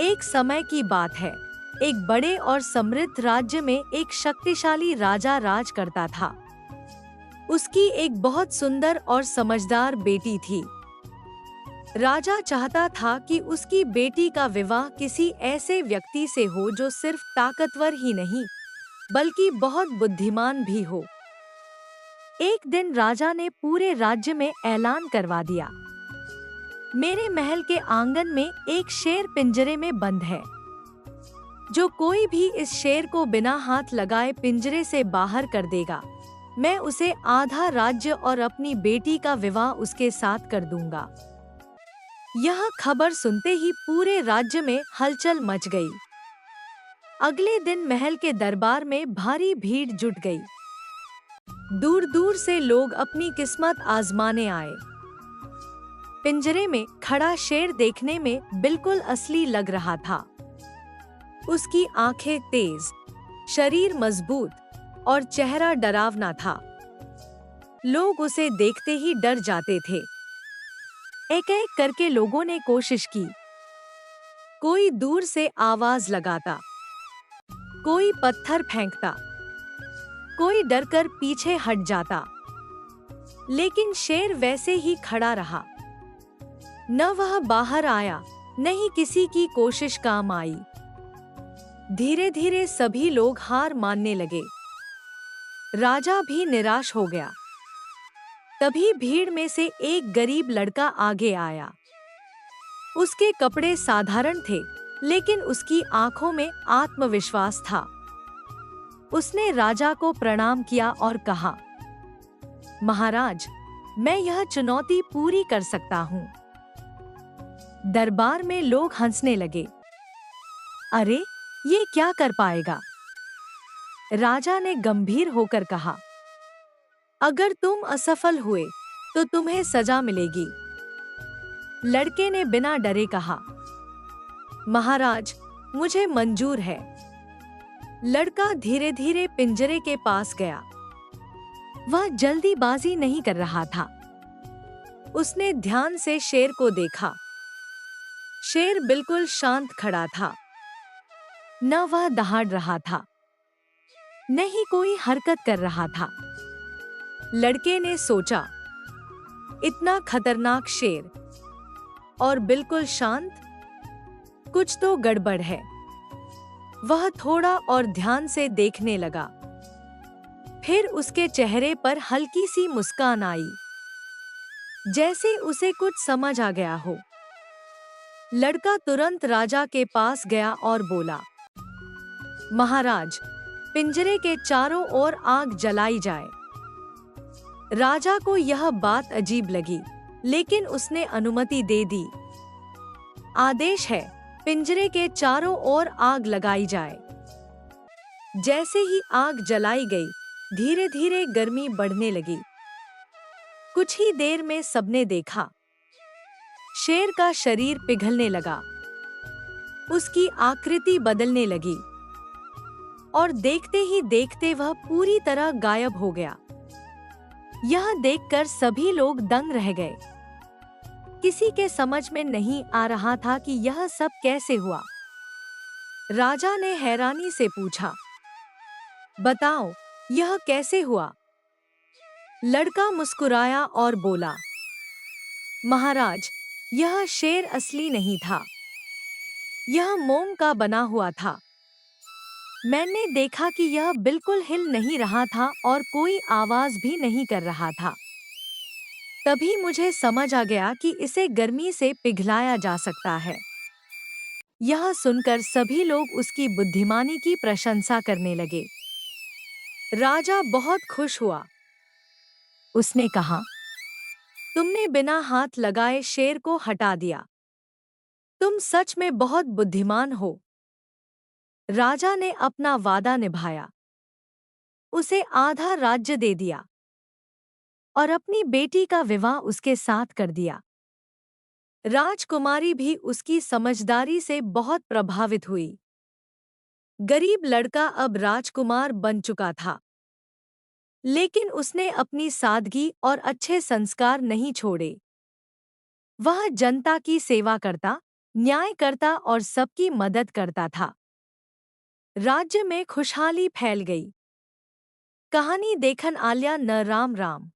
एक समय की बात है। एक बड़े और समृद्ध राज्य में एक शक्तिशाली राजा राज करता था। उसकी एक बहुत सुंदर और समझदार बेटी थी। राजा चाहता था कि उसकी बेटी का विवाह किसी ऐसे व्यक्ति से हो जो सिर्फ ताकतवर ही नहीं, बल्कि बहुत बुद्धिमान भी हो। एक दिन राजा ने पूरे राज्य में ऐलान करवा दिया, मेरे महल के आंगन में एक शेर पिंजरे में बंद है। जो कोई भी इस शेर को बिना हाथ लगाए पिंजरे से बाहर कर देगा, मैं उसे आधा राज्य और अपनी बेटी का विवाह उसके साथ कर दूंगा। यह खबर सुनते ही पूरे राज्य में हलचल मच गई। अगले दिन महल के दरबार में भारी भीड़ जुट गई। दूर दूर से लोग अपनी किस्मत आजमाने आए। पिंजरे में खड़ा शेर देखने में बिल्कुल असली लग रहा था। उसकी आंखें तेज, शरीर मजबूत और चेहरा डरावना था। लोग उसे देखते ही डर जाते थे। एक एक करके लोगों ने कोशिश की। कोई दूर से आवाज लगाता, कोई पत्थर फेंकता, कोई डरकर पीछे हट जाता। लेकिन शेर वैसे ही खड़ा रहा। न वह बाहर आया, न ही किसी की कोशिश काम आई। धीरे धीरे सभी लोग हार मानने लगे। राजा भी निराश हो गया। तभी भीड़ में से एक गरीब लड़का आगे आया। उसके कपड़े साधारण थे, लेकिन उसकी आंखों में आत्मविश्वास था। उसने राजा को प्रणाम किया और कहा, महाराज, मैं यह चुनौती पूरी कर सकता हूँ। दरबार में लोग हंसने लगे। अरे, ये क्या कर पाएगा? राजा ने गंभीर होकर कहा, अगर तुम असफल हुए तो तुम्हें सजा मिलेगी। लड़के ने बिना डरे कहा, महाराज, मुझे मंजूर है। लड़का धीरे धीरे पिंजरे के पास गया। वह जल्दीबाजी नहीं कर रहा था। उसने ध्यान से शेर को देखा। शेर बिल्कुल शांत खड़ा था। न वह दहाड़ रहा था, न ही कोई हरकत कर रहा था। लड़के ने सोचा, इतना खतरनाक शेर और बिल्कुल शांत, कुछ तो गड़बड़ है। वह थोड़ा और ध्यान से देखने लगा। फिर उसके चेहरे पर हल्की सी मुस्कान आई, जैसे उसे कुछ समझ आ गया हो। लड़का तुरंत राजा के पास गया और बोला, महाराज, पिंजरे के चारों ओर आग जलाई जाए। राजा को यह बात अजीब लगी, लेकिन उसने अनुमति दे दी। आदेश है, पिंजरे के चारों ओर आग लगाई जाए। जैसे ही आग जलाई गई, धीरे धीरे गर्मी बढ़ने लगी। कुछ ही देर में सबने देखा, शेर का शरीर पिघलने लगा। उसकी आकृति बदलने लगी और देखते ही देखते वह पूरी तरह गायब हो गया। यह देखकर सभी लोग दंग रह गए। किसी के समझ में नहीं आ रहा था कि यह सब कैसे हुआ। राजा ने हैरानी से पूछा, बताओ, यह कैसे हुआ? लड़का मुस्कुराया और बोला, महाराज, यह शेर असली नहीं था। यह मोम का बना हुआ था। मैंने देखा कि यह बिल्कुल हिल नहीं रहा था और कोई आवाज भी नहीं कर रहा था। तभी मुझे समझ आ गया कि इसे गर्मी से पिघलाया जा सकता है। यह सुनकर सभी लोग उसकी बुद्धिमानी की प्रशंसा करने लगे। राजा बहुत खुश हुआ। उसने कहा, तुमने बिना हाथ लगाए शेर को हटा दिया। तुम सच में बहुत बुद्धिमान हो। राजा ने अपना वादा निभाया। उसे आधा राज्य दे दिया और अपनी बेटी का विवाह उसके साथ कर दिया। राजकुमारी भी उसकी समझदारी से बहुत प्रभावित हुई। गरीब लड़का अब राजकुमार बन चुका था, लेकिन उसने अपनी सादगी और अच्छे संस्कार नहीं छोड़े। वह जनता की सेवा करता, न्याय करता और सबकी मदद करता था। राज्य में खुशहाली फैल गई। कहानी देखन आल्या न राम राम।